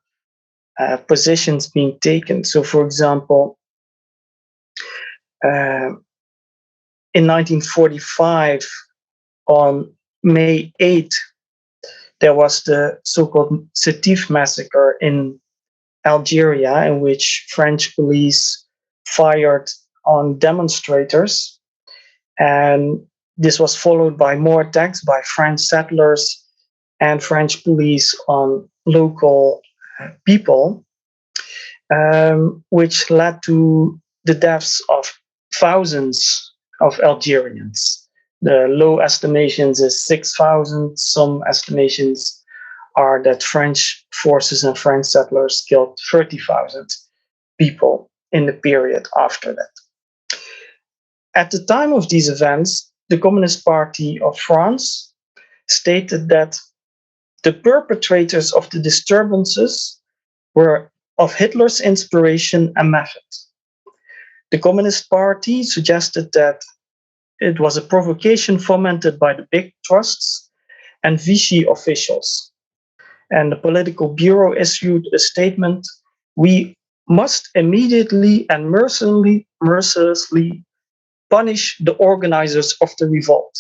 positions being taken. So, for example, in 1945, on May 8th, there was the so-called Sétif massacre in Algeria, in which French police fired on demonstrators. And this was followed by more attacks by French settlers and French police on local people, which led to the deaths of thousands of Algerians. The low estimations is 6,000. Some estimations are that French forces and French settlers killed 30,000 people in the period after that. At the time of these events, the Communist Party of France stated that the perpetrators of the disturbances were of Hitler's inspiration and method. The Communist Party suggested that it was a provocation fomented by the big trusts and Vichy officials. And the political bureau issued a statement: "We must immediately and mercilessly punish the organizers of the revolt."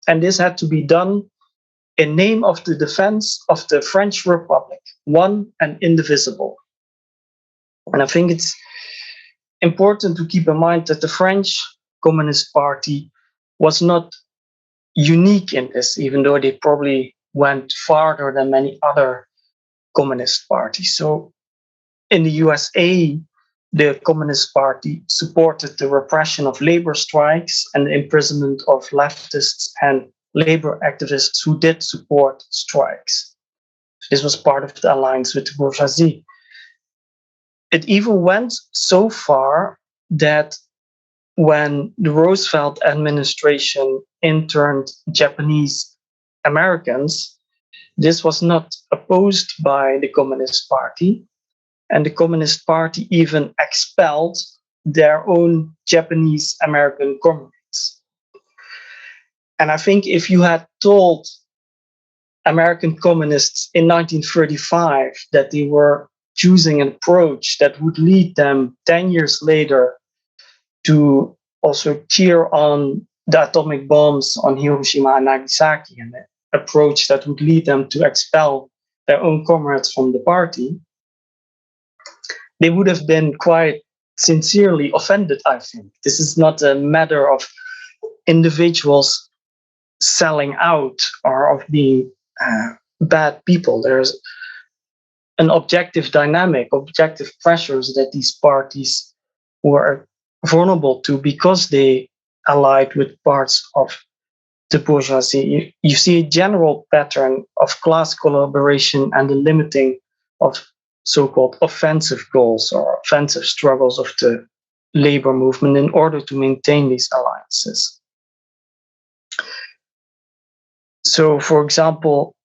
And this had to be done in name of the defense of the French Republic, one and indivisible. And I think it's important to keep in mind that the French Communist Party was not unique in this, even though they probably went farther than many other communist parties. So in the USA, the Communist Party supported the repression of labor strikes and the imprisonment of leftists and labor activists who did support strikes. This was part of the alliance with the bourgeoisie. It even went so far that when the Roosevelt administration interned Japanese Americans, This was not opposed by the Communist Party, and the Communist Party even expelled their own Japanese American comrades. And I think if you had told American communists in 1935 that they were choosing an approach that would lead them 10 years later to also cheer on the atomic bombs on Hiroshima and Nagasaki, and the approach that would lead them to expel their own comrades from the party, they would have been quite sincerely offended, I think. This is not a matter of individuals selling out or of being bad people. There's an objective dynamic, objective pressures that these parties were vulnerable to because they allied with parts of the bourgeoisie. You see a general pattern of class collaboration and the limiting of so-called offensive goals or offensive struggles of the labor movement in order to maintain these alliances. So, for example,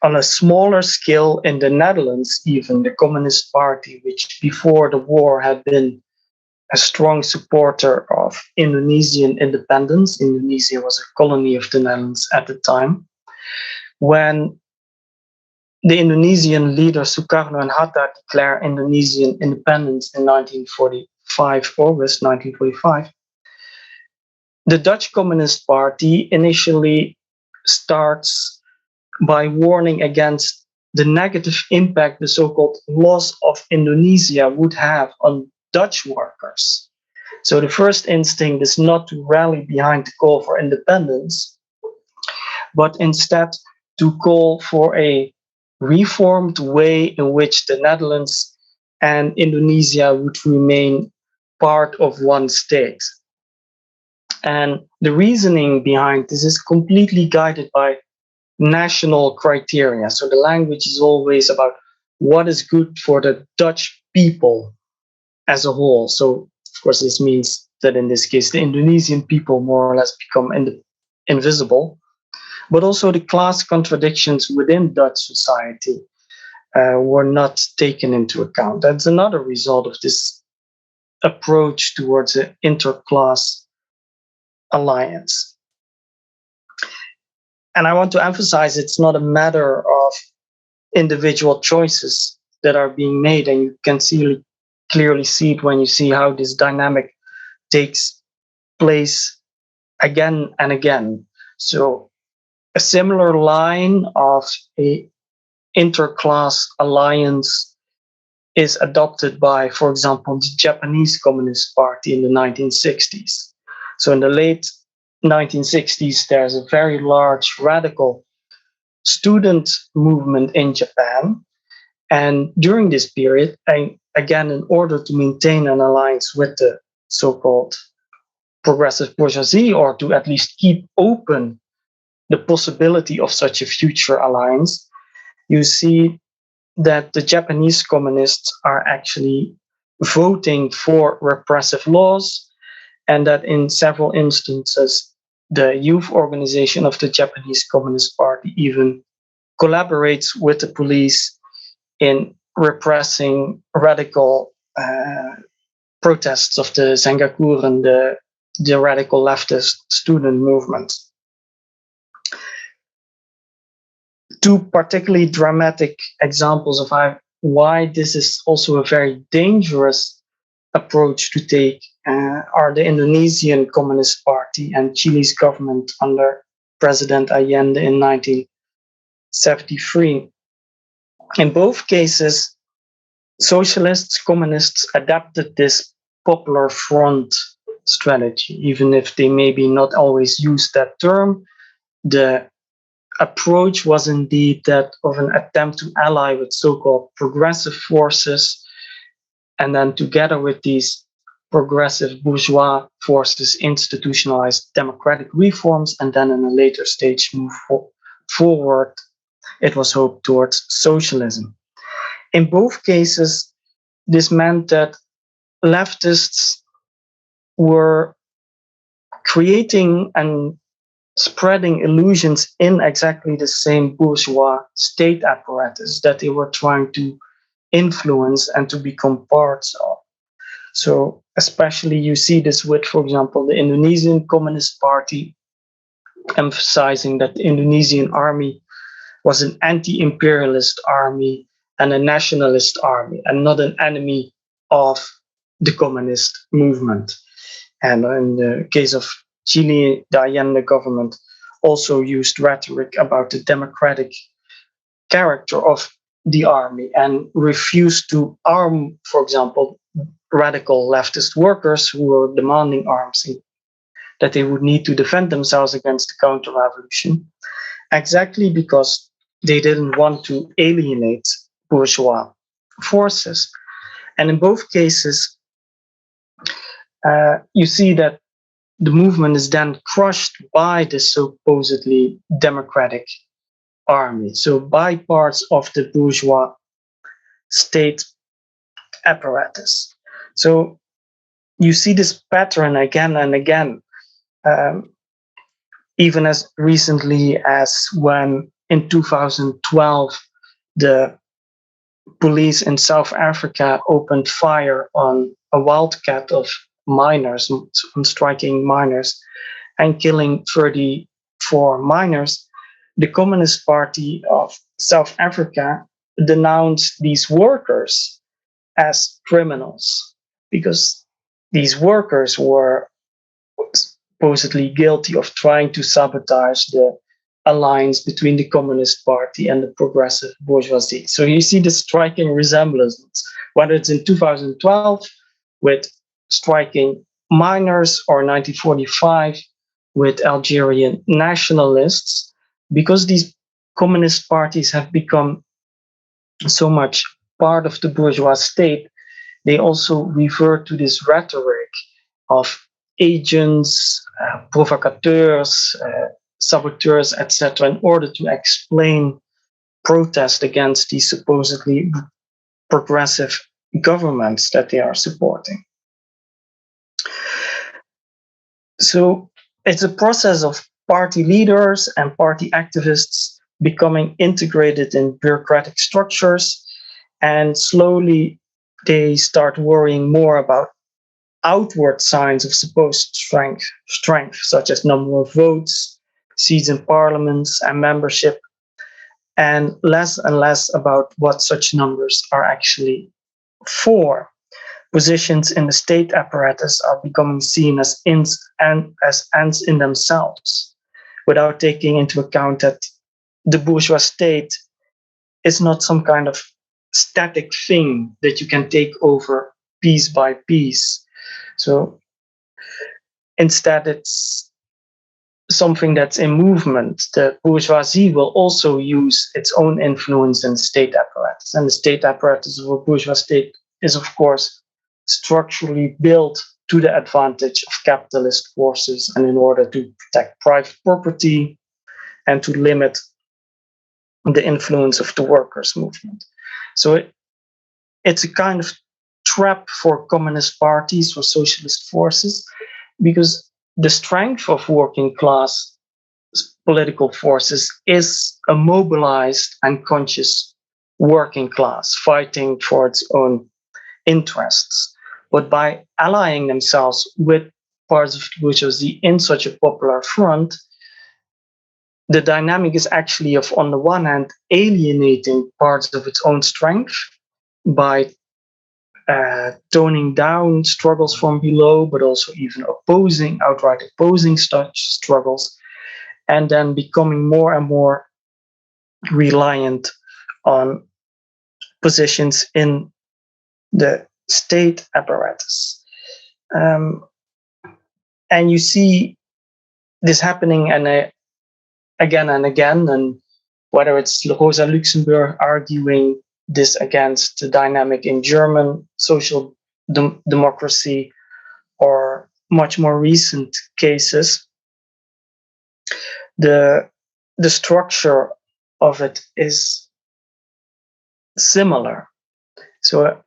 on a smaller scale in the Netherlands, even the Communist Party, which before the war had been a strong supporter of Indonesian independence. Indonesia was a colony of the Netherlands at the time. When the Indonesian leaders Sukarno and Hatta declared Indonesian independence in 1945, August 1945, the Dutch Communist Party initially starts by warning against the negative impact the so-called loss of Indonesia would have on Dutch workers. So the first instinct is not to rally behind the call for independence, but instead to call for a reformed way in which the Netherlands and Indonesia would remain part of one state. And the reasoning behind this is completely guided by national criteria. So the language is always about what is good for the Dutch people as a whole. So, of course, this means that in this case, the Indonesian people more or less become invisible, but also the class contradictions within Dutch society were not taken into account. That's another result of this approach towards an interclass alliance. And I want to emphasize it's not a matter of individual choices that are being made, and you can clearly see it when you see how this dynamic takes place again and again. So a similar line of a interclass alliance is adopted by, for example, the Japanese Communist Party in the 1960s. So in the late 1960s, there's a very large radical student movement in Japan. And during this period, again, in order to maintain an alliance with the so-called progressive bourgeoisie, or to at least keep open the possibility of such a future alliance, you see that the Japanese communists are actually voting for repressive laws, and that in several instances, the youth organization of the Japanese Communist Party even collaborates with the police in repressing radical protests of the Sengakuren, the radical leftist student movement. Two particularly dramatic examples of why this is also a very dangerous approach to take are the Indonesian Communist Party and Chile's government under President Allende in 1973. In both cases, socialists, communists adapted this popular front strategy, even if they maybe not always use that term. The approach was indeed that of an attempt to ally with so-called progressive forces, and then together with these progressive bourgeois forces institutionalize democratic reforms, and then in a later stage move forward, it was hoped, towards socialism. In both cases, this meant that leftists were creating and spreading illusions in exactly the same bourgeois state apparatus that they were trying to influence and to become parts of. So, especially you see this with, for example, the Indonesian Communist Party emphasizing that the Indonesian army was an anti imperialist army and a nationalist army and not an enemy of the communist movement. And in the case of Chile, the Allende government also used rhetoric about the democratic character of the army and refused to arm, for example, radical leftist workers who were demanding arms, that they would need to defend themselves against the counter revolution, exactly because they didn't want to alienate bourgeois forces. And in both cases, you see that the movement is then crushed by the supposedly democratic army, so by parts of the bourgeois state apparatus. So you see this pattern again and again, even as recently as when in 2012 the police in South Africa opened fire on a wildcat of miners, on striking miners, and killing 34 miners. The Communist Party of South Africa denounced these workers as criminals because these workers were supposedly guilty of trying to sabotage the alliance between the Communist Party and the progressive bourgeoisie. So you see the striking resemblance, whether it's in 2012 with striking miners or 1945 with Algerian nationalists, because these communist parties have become so much part of the bourgeois state, they also refer to this rhetoric of agents, provocateurs, saboteurs, etc., in order to explain protest against these supposedly progressive governments that they are supporting. So it's a process of party leaders and party activists becoming integrated in bureaucratic structures, and slowly they start worrying more about outward signs of supposed strength, such as number of votes, seats in parliaments, and membership, and less about what such numbers are actually for. Positions in the state apparatus are becoming seen as ends in themselves, without taking into account that the bourgeois state is not some kind of static thing that you can take over piece by piece. So instead, it's something that's in movement. The bourgeoisie will also use its own influence in the state apparatus. And the state apparatus of a bourgeois state is, of course, structurally built to the advantage of capitalist forces and in order to protect private property and to limit the influence of the workers' movement. So it's a kind of trap for communist parties, for socialist forces, because the strength of working class political forces is a mobilized and conscious working class fighting for its own interests. But by allying themselves with parts of the bourgeoisie in such a popular front, the dynamic is actually of, on the one hand, alienating parts of its own strength by toning down struggles from below, but also even outright opposing such struggles, and then becoming more and more reliant on positions in the state apparatus. And you see this happening again and again, and whether it's Rosa Luxemburg arguing this against the dynamic in German social democracy, or much more recent cases, the structure of it is similar. So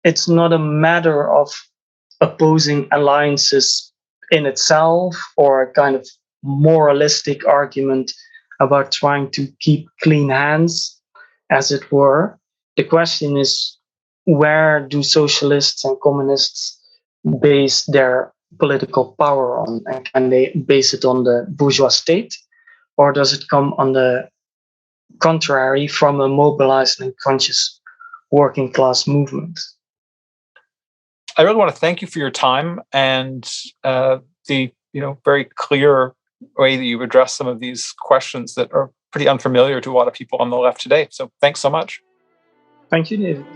it's not a matter of opposing alliances in itself or a kind of moralistic argument about trying to keep clean hands, as it were. The question is, where do socialists and communists base their political power on? And can they base it on the bourgeois state? Or does it come on the contrary from a mobilized and conscious working class movement? I really want to thank you for your time and the very clear way that you've addressed some of these questions that are pretty unfamiliar to a lot of people on the left today. So thanks so much. Thank you, David.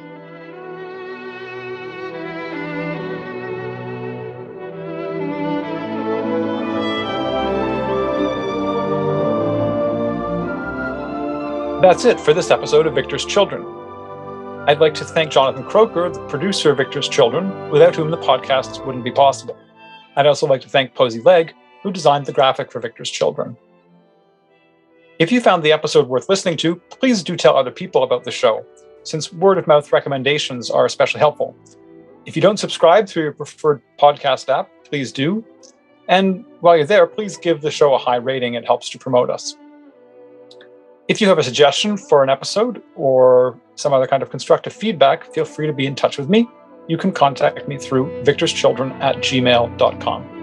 That's it for this episode of Victor's Children. I'd like to thank Jonathan Croker, the producer of Victor's Children, without whom the podcast wouldn't be possible. I'd also like to thank Posey Legg, who designed the graphic for Victor's Children. If you found the episode worth listening to, please do tell other people about the show, since word-of-mouth recommendations are especially helpful. If you don't subscribe through your preferred podcast app, please do. And while you're there, please give the show a high rating. It helps to promote us. If you have a suggestion for an episode or some other kind of constructive feedback, feel free to be in touch with me. You can contact me through victorschildren@gmail.com.